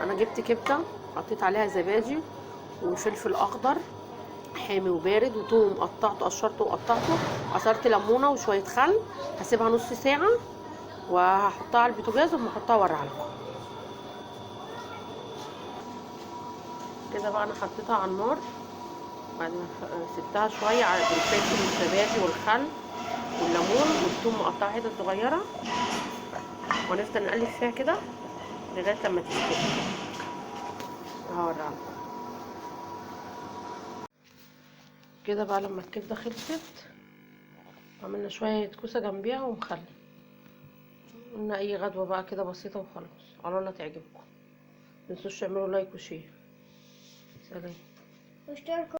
انا جبت كبده، حطيت عليها زبادي وفلفل اخضر حامي وبارد وتوم قطعته، قشرته وقطعته، عصرت ليمونه وشويه خل. هسيبها نص ساعه وهحطها على البوتاجاز وأما احطها اوريها لكم. كده بقى انا حطيتها على النار بعد ما سبتها شويه على الفلفل والزبادي والخل والليمون والثوم مقطعه حتت صغيره، ونفضل نقلب فيها كده لغايه لما تستوي. هوريها لكم. كده بقى لما الكبده خلصت عملنا شويه كوسه جنبيها ومخلل. قلنا اي غدوه بقى كده بسيطه وخلاص، على الله تعجبكم. متنسوش تعملوا لايك وشير. سلام.